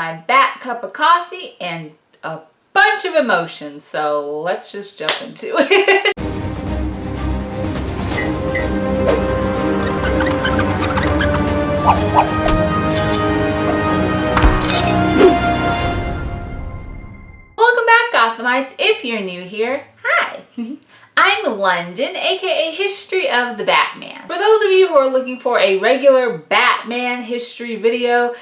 my Bat cup of coffee and a bunch of emotions. So let's just jump into it. Welcome back, Gothamites. If you're new here, hi. I'm London, aka History of the Batman. For those of you who are looking for a regular Batman history video,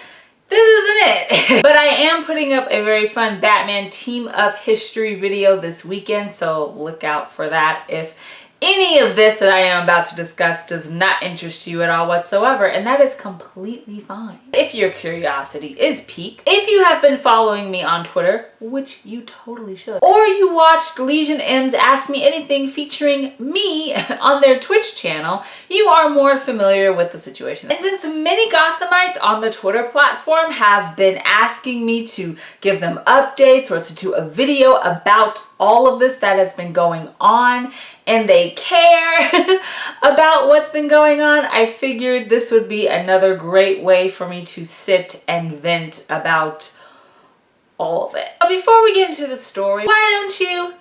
this isn't it. But I am putting up a very fun Batman team up history video this weekend, so look out for that if any of this that I am about to discuss does not interest you at all whatsoever, and that is completely fine. If your curiosity is piqued, if you have been following me on Twitter, which you totally should, or you watched Legion M's Ask Me Anything featuring me on their Twitch channel, you are more familiar with the situation. And since many Gothamites on the Twitter platform have been asking me to give them updates or to do a video about all of this that has been going on, and they care about what's been going on, I figured this would be another great way for me to sit and vent about all of it. But before we get into the story, why don't you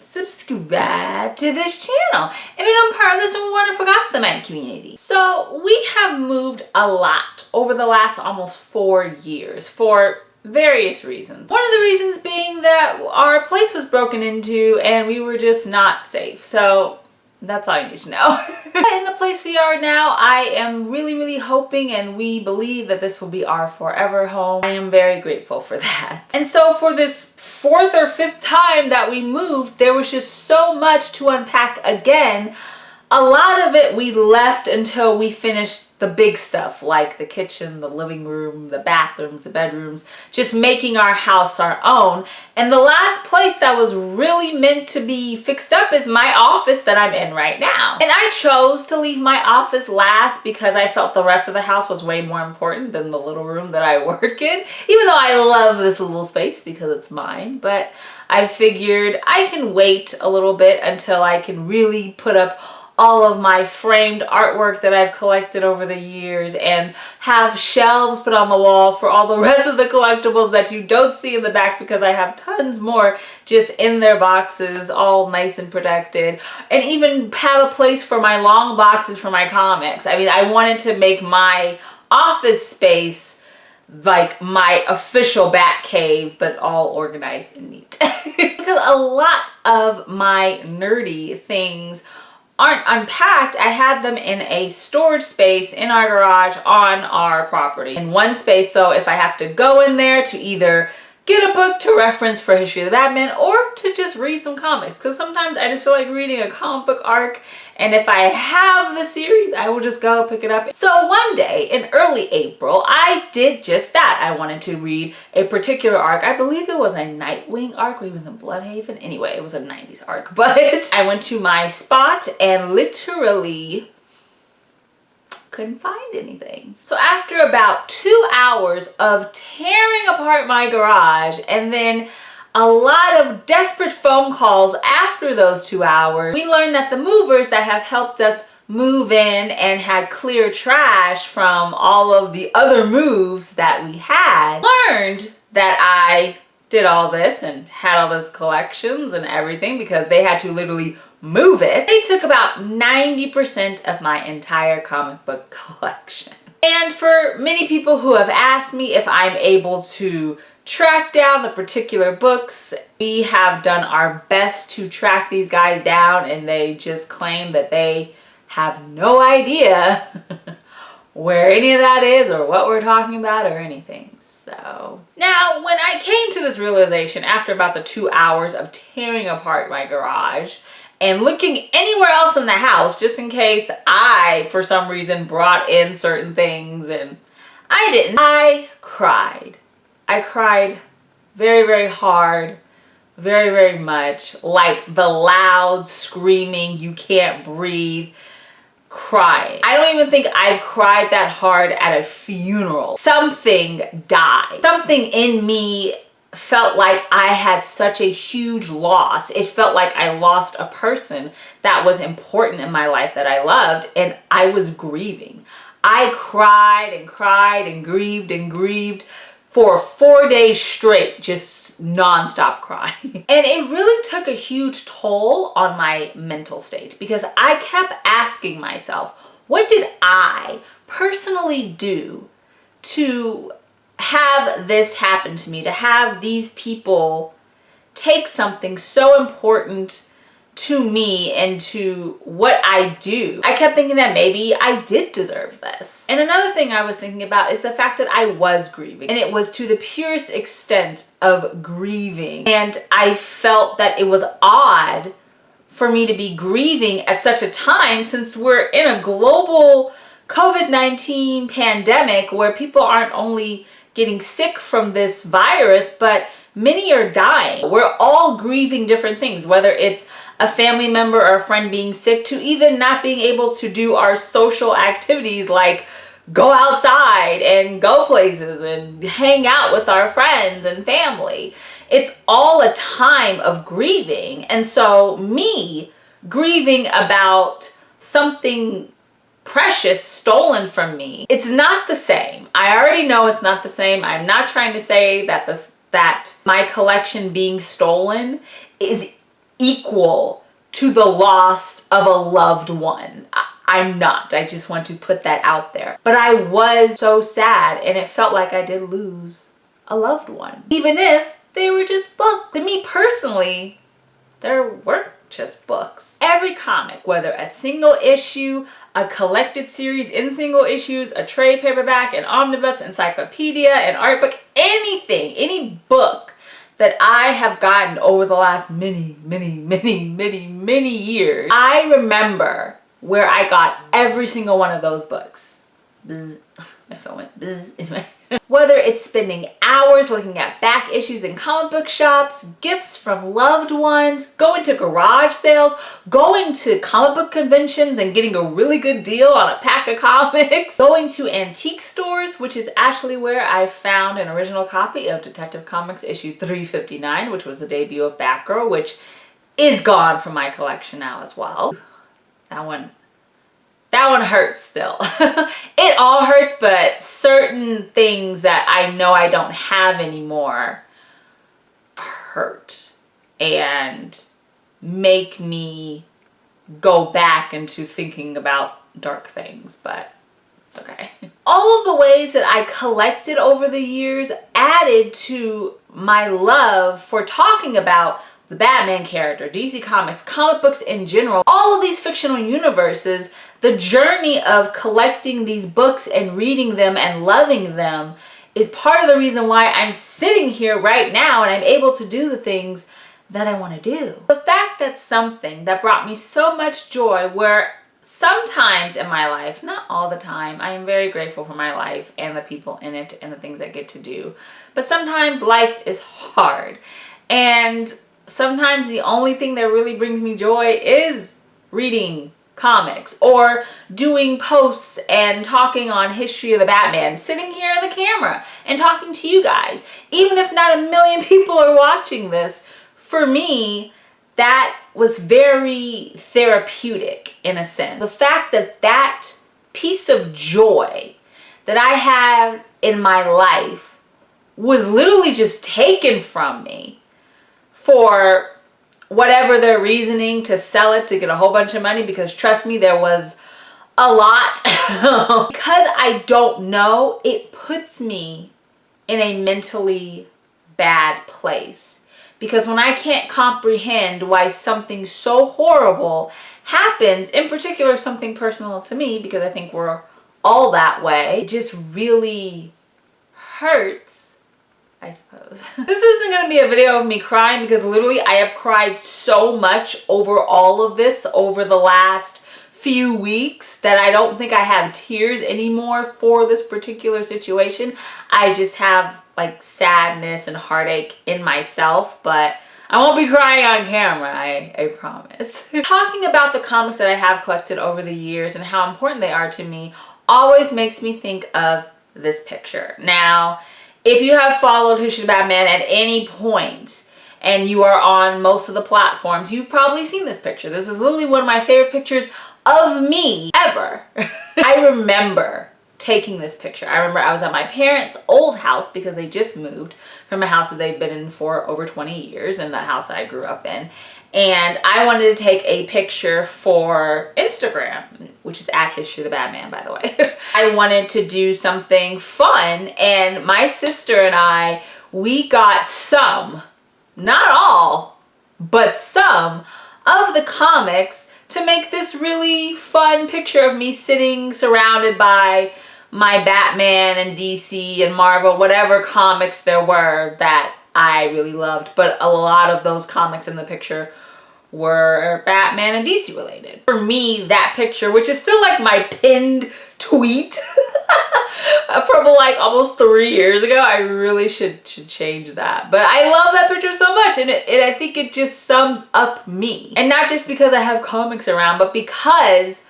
subscribe to this channel and become part of this wonderful Gothamite community? So we have moved a lot over the last almost 4 years for various reasons. One of the reasons being that our place was broken into and we were just not safe. So that's all you need to know. In the place we are now, I am really hoping and we believe that this will be our forever home. I am very grateful for that. And so for this 4th or 5th time that we moved, there was just so much to unpack again. A lot of it we left until we finished the big stuff, like the kitchen, the living room, the bathrooms, the bedrooms, just making our house our own. And the last place that was really meant to be fixed up is my office that I'm in right now. And I chose to leave my office last because I felt the rest of the house was way more important than the little room that I work in, even though I love this little space because it's mine. But I figured I can wait a little bit until I can really put up all of my framed artwork that I've collected over the years and have shelves put on the wall for all the rest of the collectibles that you don't see in the back because I have tons more just in their boxes, all nice and protected, and even have a place for my long boxes for my comics. I mean, I wanted to make my office space like my official bat cave, but all organized and neat. Because a lot of my nerdy things aren't unpacked. I had them in a storage space in our garage on our property in one space. So if I have to go in there to either get a book to reference for History of the Batman or to just read some comics, because sometimes I just feel like reading a comic book arc, and if I have the series I will just go pick it up. So one day in early April I did just that. I wanted to read a particular arc. I believe it was a Nightwing arc where he was in Bloodhaven. Anyway, it was a 90s arc, but I went to my spot and literally couldn't find anything. So after about 2 hours of tearing apart my garage and then a lot of desperate phone calls after those 2 hours, we learned that the movers that have helped us move in and had clear trash from all of the other moves that we had learned that I did all this and had all those collections and everything because they had to literally move it. They took about 90% of my entire comic book collection. And for many people who have asked me if I'm able to track down the particular books, we have done our best to track these guys down, and they just claim that they have no idea where any of that is or what we're talking about or anything. So now when I came to this realization after about the 2 hours of tearing apart my garage and looking anywhere else in the house just in case I for some reason brought in certain things, and I didn't, I cried. I cried very hard, very much, like the loud screaming, you can't breathe crying. I don't even think I've cried that hard at a funeral. Something died. Something in me felt like I had such a huge loss. It felt like I lost a person that was important in my life that I loved, and I was grieving. I cried and cried and grieved for 4 days straight, just nonstop crying. And it really took a huge toll on my mental state because I kept asking myself, what did I personally do to have this happen to me, to have these people take something so important to me and to what I do? I kept thinking that maybe I did deserve this. And another thing I was thinking about is the fact that I was grieving, and it was to the purest extent of grieving. And I felt that it was odd for me to be grieving at such a time, since we're in a global COVID-19 pandemic where people aren't only getting sick from this virus, but many are dying. We're all grieving different things, whether it's a family member or a friend being sick, to even not being able to do our social activities like go outside and go places and hang out with our friends and family. It's all a time of grieving. And so me grieving about something precious stolen from me, it's not the same. I already know it's not the same. I'm not trying to say that that my collection being stolen is equal to the loss of a loved one. I'm not. I just want to put that out there. But I was so sad, and it felt like I did lose a loved one, even if they were just books. To me personally, there weren't just books. Every comic, whether a single issue, a collected series in single issues, a trade paperback, an omnibus, encyclopedia, an art book, anything, any book that I have gotten over the last many years, I remember where I got every single one of those books. Bzz. My phone went bzz. Anyway. Whether it's spending hours looking at back issues in comic book shops, gifts from loved ones, going to garage sales, going to comic book conventions and getting a really good deal on a pack of comics, going to antique stores, which is actually where I found an original copy of Detective Comics issue 359, which was the debut of Batgirl, which is gone from my collection now as well. That one hurts still. It all hurts, but certain things that I know I don't have anymore hurt and make me go back into thinking about dark things, but it's okay. All of the ways that I collected over the years added to my love for talking about the Batman character, DC Comics, comic books in general, all of these fictional universes. The journey of collecting these books and reading them and loving them is part of the reason why I'm sitting here right now and I'm able to do the things that I want to do. The fact that something that brought me so much joy, where sometimes in my life, not all the time, I am very grateful for my life and the people in it and the things I get to do, but sometimes life is hard, and sometimes the only thing that really brings me joy is reading comics or doing posts and talking on history of the Batman, sitting here in the camera and talking to you guys. Even if not a million people are watching this, for me, that was very therapeutic in a sense. The fact that that piece of joy that I had in my life was literally just taken from me for whatever their reasoning to sell it to get a whole bunch of money, because trust me, there was a lot. Because I don't know, it puts me in a mentally bad place. Because when I can't comprehend why something so horrible happens, in particular something personal to me, because I think we're all that way, it just really hurts, I suppose. This isn't going to be a video of me crying, because literally I have cried so much over all of this over the last few weeks that I don't think I have tears anymore for this particular situation. I just have like sadness and heartache in myself, but I won't be crying on camera, I promise. Talking about the comics that I have collected over the years and how important they are to me always makes me think of this picture. Now, if you have followed History of Batman at any point and you are on most of the platforms, you've probably seen this picture. This is literally one of my favorite pictures of me ever. I remember taking this picture. I remember I was at my parents' old house because they just moved from a house that they've been in for over 20 years, in the house that I grew up in. And I wanted to take a picture for Instagram, which is at History of the Batman, by the way. I wanted to do something fun, and my sister and I, we got some, not all, but some of the comics to make this really fun picture of me sitting surrounded by my Batman and DC and Marvel, whatever comics there were that I really loved. But a lot of those comics in the picture were Batman and DC related. For me, that picture, which is still like my pinned tweet from like almost 3 years ago, I really should change that. But I love that picture so much, and I think it just sums up me. And not just because I have comics around, but because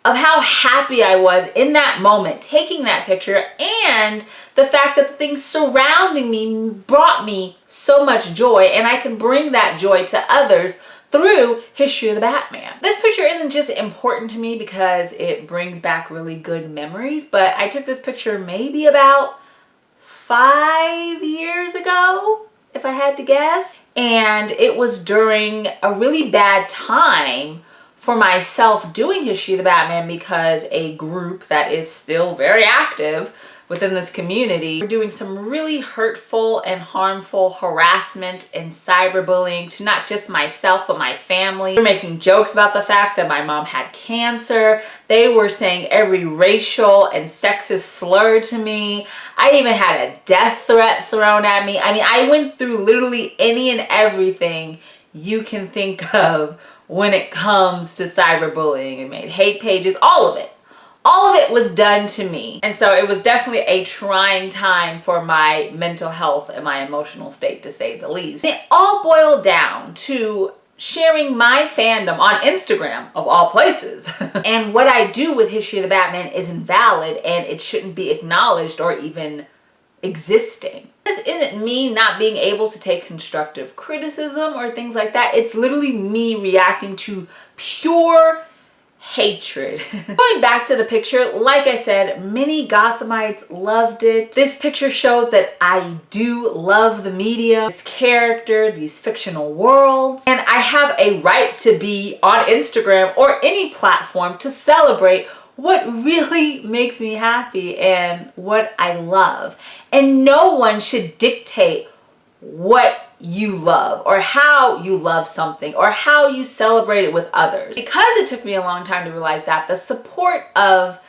of how happy I was in that moment taking that picture, and the fact that the things surrounding me brought me so much joy, and I can bring that joy to others through History of the Batman. This picture isn't just important to me because it brings back really good memories, but I took this picture maybe about 5 years ago, if I had to guess. And it was during a really bad time for myself doing History of the Batman, because a group that is still very active within this community, we're doing some really hurtful and harmful harassment and cyberbullying to not just myself, but my family. They're making jokes about the fact that my mom had cancer. They were saying every racial and sexist slur to me. I even had a death threat thrown at me. I mean, I went through literally any and everything you can think of when it comes to cyberbullying, and made hate pages, all of it. All of it was done to me. And so it was definitely a trying time for my mental health and my emotional state, to say the least. And it all boiled down to sharing my fandom on Instagram, of all places. And what I do with History of the Batman is invalid, and it shouldn't be acknowledged or even existing. This isn't me not being able to take constructive criticism or things like that. It's literally me reacting to pure hatred. Going back to the picture, like I said, many Gothamites loved it. This picture showed that I do love the media, this character, these fictional worlds, and I have a right to be on Instagram or any platform to celebrate what really makes me happy and what I love. And no one should dictate what you love or how you love something or how you celebrate it with others. Because it took me a long time to realize that, the support of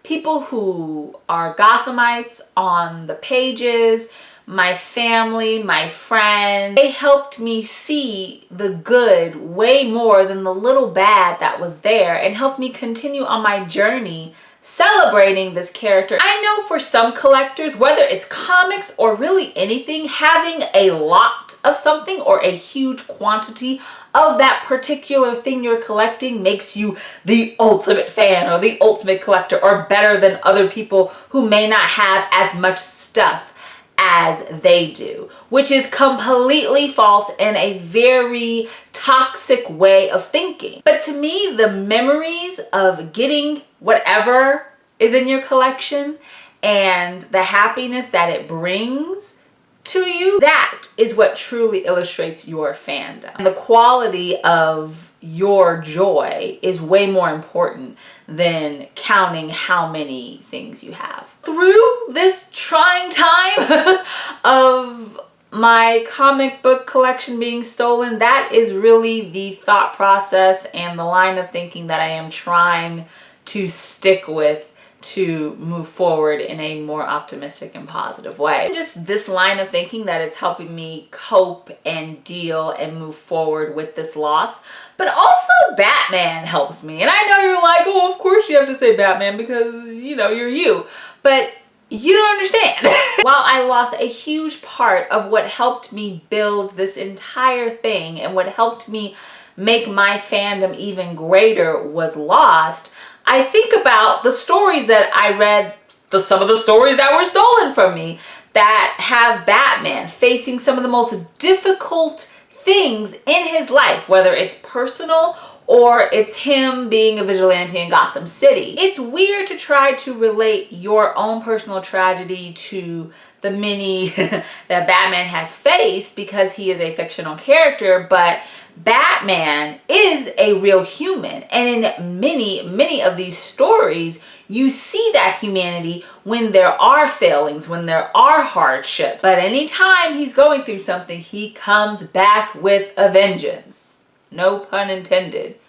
people who are Gothamites on the pages, my family, my friends, they helped me see the good way more than the little bad that was there, and helped me continue on my journey celebrating this character. I know for some collectors, whether it's comics or really anything, having a lot of something or a huge quantity of that particular thing you're collecting makes you the ultimate fan or the ultimate collector, or better than other people who may not have as much stuff as they do, which is completely false and a very toxic way of thinking. But to me, the memories of getting whatever is in your collection and the happiness that it brings to you, that is what truly illustrates your fandom. And the quality of your joy is way more important than counting how many things you have. Through this trying time of my comic book collection being stolen, that is really the thought process and the line of thinking that I am trying to stick with to move forward in a more optimistic and positive way. Just this line of thinking that is helping me cope and deal and move forward with this loss. But also Batman helps me. And I know you're like, oh, of course you have to say Batman because, you know, you're you. But you don't understand. While I lost a huge part of what helped me build this entire thing and what helped me make my fandom even greater was lost, I think about the stories that I read, some of the stories that were stolen from me, that have Batman facing some of the most difficult things in his life, whether it's personal or it's him being a vigilante in Gotham City. It's weird to try to relate your own personal tragedy to the many that Batman has faced because he is a fictional character, but Batman is a real human. And in many of these stories, you see that humanity when there are failings, when there are hardships. But anytime he's going through something, he comes back with a vengeance. No pun intended,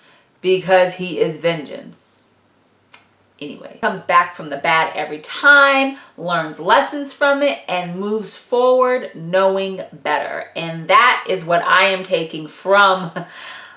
because he is vengeance. Anyway, comes back from the bad every time, learns lessons from it, and moves forward knowing better. And that is what I am taking from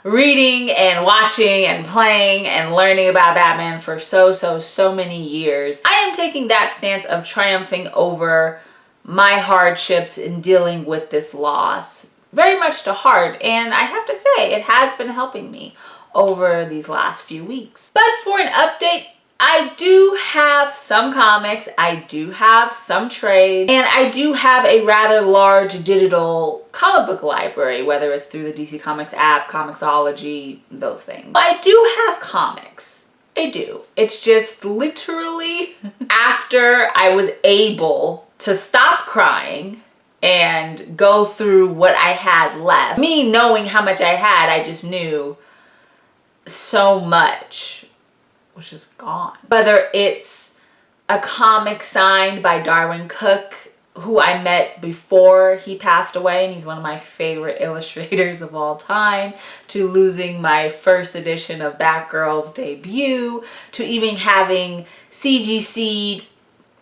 reading and watching and playing and learning about Batman for so many years. I am taking that stance of triumphing over my hardships in dealing with this loss very much to heart, and I have to say it has been helping me over these last few weeks. But for an update, I do have some comics, I do have some trades, and I do have a rather large digital comic book library, whether it's through the DC Comics app, Comixology, those things. I do have comics. I do. It's just literally after I was able to stop crying and go through what I had left. Me knowing how much I had, I just knew so much was just gone. Whether it's a comic signed by Darwin Cook, who I met before he passed away, and he's one of my favorite illustrators of all time, to losing my first edition of Batgirl's debut, to even having CGC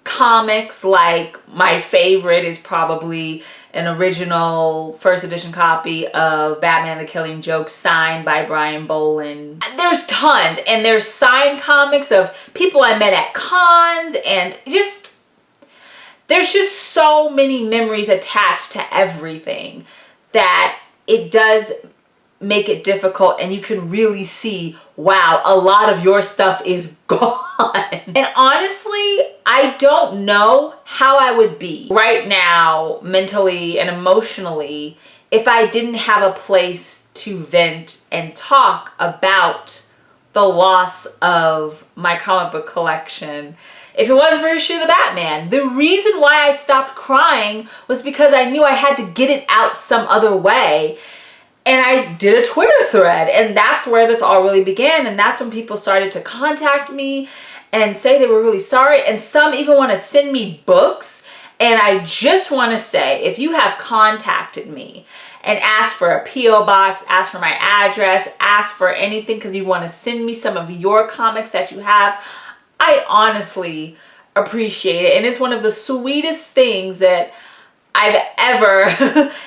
comics. Like my favorite is probably an original first edition copy of Batman the Killing Joke signed by Brian Boland. There's tons, and there's signed comics of people I met at cons, and there's just so many memories attached to everything that it does make it difficult, and you can really see, wow, a lot of your stuff is gone. And honestly, I don't know how I would be right now mentally and emotionally if I didn't have a place to vent and talk about the loss of my comic book collection. If it wasn't for Issue of the Batman, the reason why I stopped crying was because I knew I had to get it out some other way. And I did a Twitter thread, and that's where this all really began. And that's when people started to contact me and say they were really sorry. And some even want to send me books. And I just want to say, if you have contacted me and asked for a P.O. box, asked for my address, asked for anything because you want to send me some of your comics that you have, I honestly appreciate it. And it's one of the sweetest things that I've ever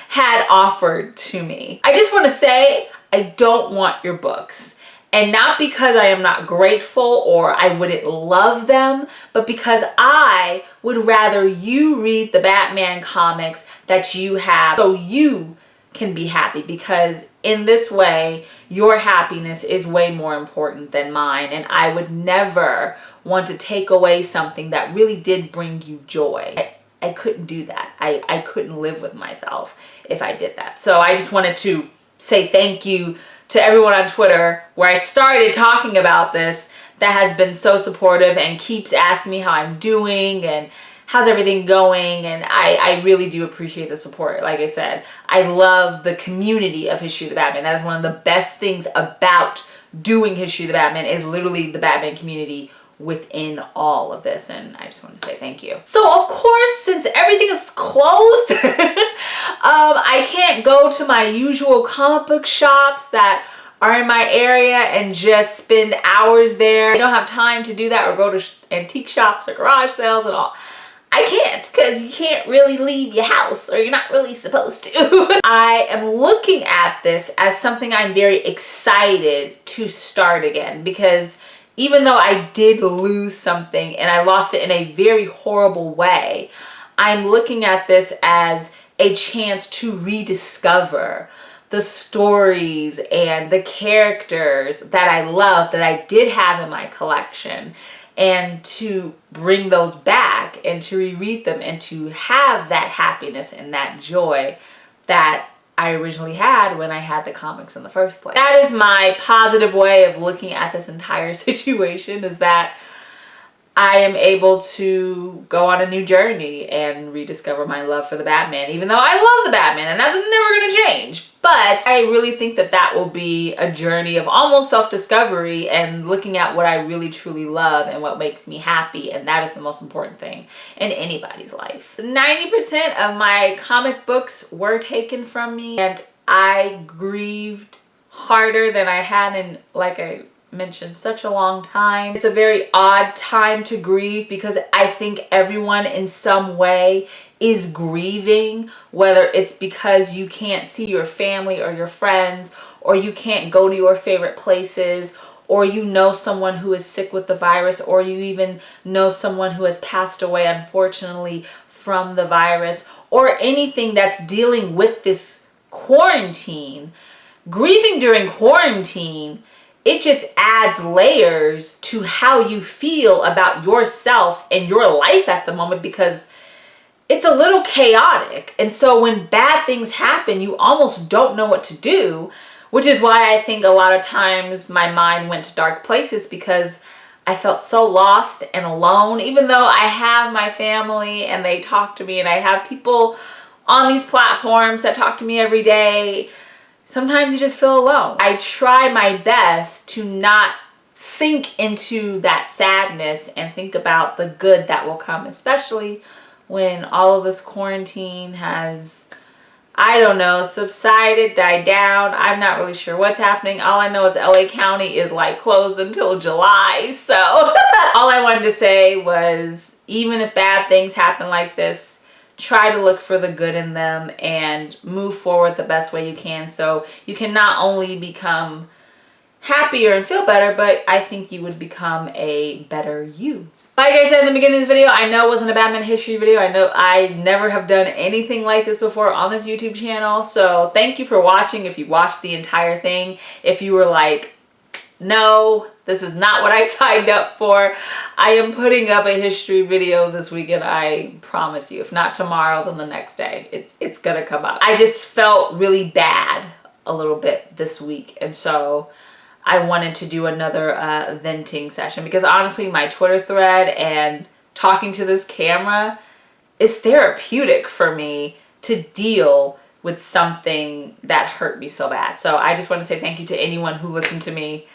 had offered to me. I just want to say, I don't want your books. And not because I am not grateful or I wouldn't love them, but because I would rather you read the Batman comics that you have so you can be happy, because in this way, your happiness is way more important than mine. And I would never want to take away something that really did bring you joy. I couldn't do that. I couldn't live with myself if I did that. So I just wanted to say thank you to everyone on Twitter, where I started talking about this, that has been so supportive and keeps asking me how I'm doing and how's everything going. And I really do appreciate the support. Like I said, I love the community of History of the Batman. That is one of the best things about doing History of the Batman, is literally the Batman community within all of this. And I just want to say thank you. So of course, since everything is closed, I can't go to my usual comic book shops that are in my area and just spend hours there. I don't have time to do that, or go to antique shops or garage sales and all. I can't, because you can't really leave your house, or you're not really supposed to. I am looking at this as something I'm very excited to start again, because even though I did lose something and I lost it in a very horrible way, I'm looking at this as a chance to rediscover the stories and the characters that I love, that I did have in my collection, and to bring those back and to reread them and to have that happiness and that joy that I originally had when I had the comics in the first place. That is my positive way of looking at this entire situation, is that I am able to go on a new journey and rediscover my love for the Batman, even though I love the Batman and that's never going to change. But I really think that that will be a journey of almost self-discovery and looking at what I really truly love and what makes me happy, and that is the most important thing in anybody's life. 90% of my comic books were taken from me, and I grieved harder than I had in, like I mentioned, such a long time. It's a very odd time to grieve because I think everyone in some way is grieving, whether it's because you can't see your family or your friends, or you can't go to your favorite places, or you know someone who is sick with the virus, or you even know someone who has passed away, unfortunately, from the virus, or anything that's dealing with this quarantine. Grieving during quarantine, it just adds layers to how you feel about yourself and your life at the moment, because it's a little chaotic. And so when bad things happen, you almost don't know what to do, which is why I think a lot of times my mind went to dark places, because I felt so lost and alone, even though I have my family and they talk to me, and I have people on these platforms that talk to me every day. Sometimes you just feel alone. I try my best to not sink into that sadness and think about the good that will come, especially when all of this quarantine has, I don't know, subsided, died down. I'm not really sure what's happening. All I know is LA County is like closed until July. So all I wanted to say was, even if bad things happen like this, try to look for the good in them and move forward the best way you can, so you can not only become happier and feel better, but I think you would become a better you. Like I said in the beginning of this video, I know it wasn't a Batman history video. I know I never have done anything like this before on this YouTube channel, so thank you for watching. If you watched the entire thing, if you were like, no, this is not what I signed up for, I am putting up a history video this weekend. I promise you. If not tomorrow, then the next day. It's gonna come up. I just felt really bad a little bit this week, and so I wanted to do another venting session, because honestly, my Twitter thread and talking to this camera is therapeutic for me to deal with something that hurt me so bad. So I just want to say thank you to anyone who listened to me,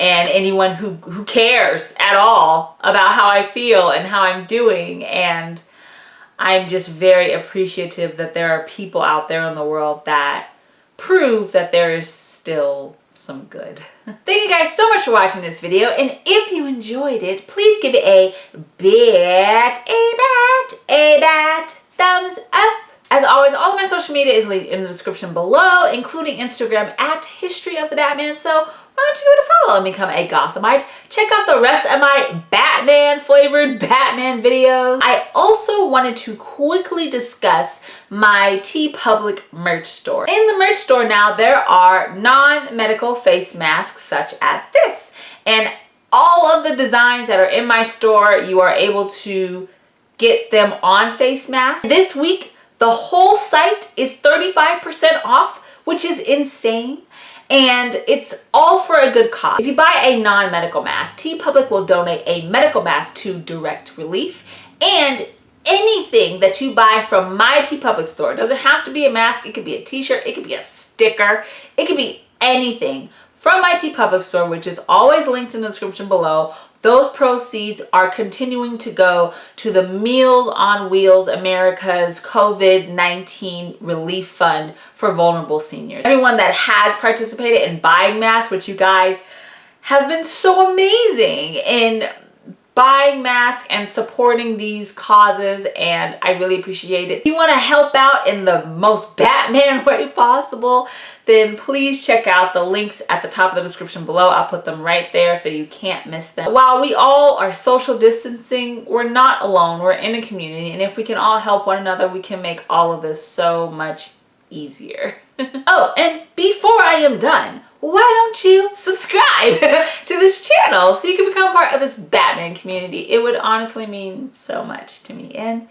and anyone who cares at all about how I feel and how I'm doing. And I'm just very appreciative that there are people out there in the world that prove that there is still some good. Thank you guys so much for watching this video, and if you enjoyed it, please give it a bat thumbs up. As always, all of my social media is linked in the description below, including Instagram at History of the Batman. So why don't you give it a follow and become a Gothamite? Check out the rest of my Batman flavored Batman videos. I also wanted to quickly discuss my TeePublic merch store. In the merch store now, there are non-medical face masks such as this. And all of the designs that are in my store, you are able to get them on face masks. This week, the whole site is 35% off, which is insane. And it's all for a good cause. If you buy a non-medical mask, TeePublic will donate a medical mask to Direct Relief. And anything that you buy from my TeePublic store, it doesn't have to be a mask, it could be a t-shirt, it could be a sticker, it could be anything from my TeePublic store, which is always linked in the description below. Those proceeds are continuing to go to the Meals on Wheels America's COVID-19 Relief Fund for vulnerable seniors. Everyone that has participated in buying masks, which you guys have been so amazing in buying masks and supporting these causes, and I really appreciate it. If you want to help out in the most Batman way possible, then please check out the links at the top of the description below. I'll put them right there so you can't miss them. While we all are social distancing, we're not alone. We're in a community, and if we can all help one another, we can make all of this so much easier. Oh, and before I am done, why don't you subscribe to this channel so you can become part of this Batman community? It would honestly mean so much to me. And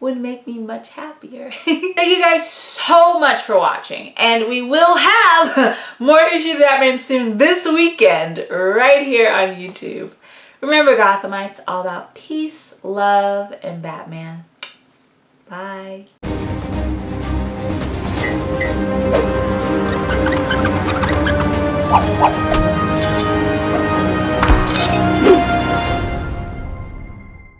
would make me much happier. Thank you guys so much for watching, and we will have more Issue of Batman soon this weekend right here on YouTube. Remember, Gothamites, all about peace, love, and Batman. Bye.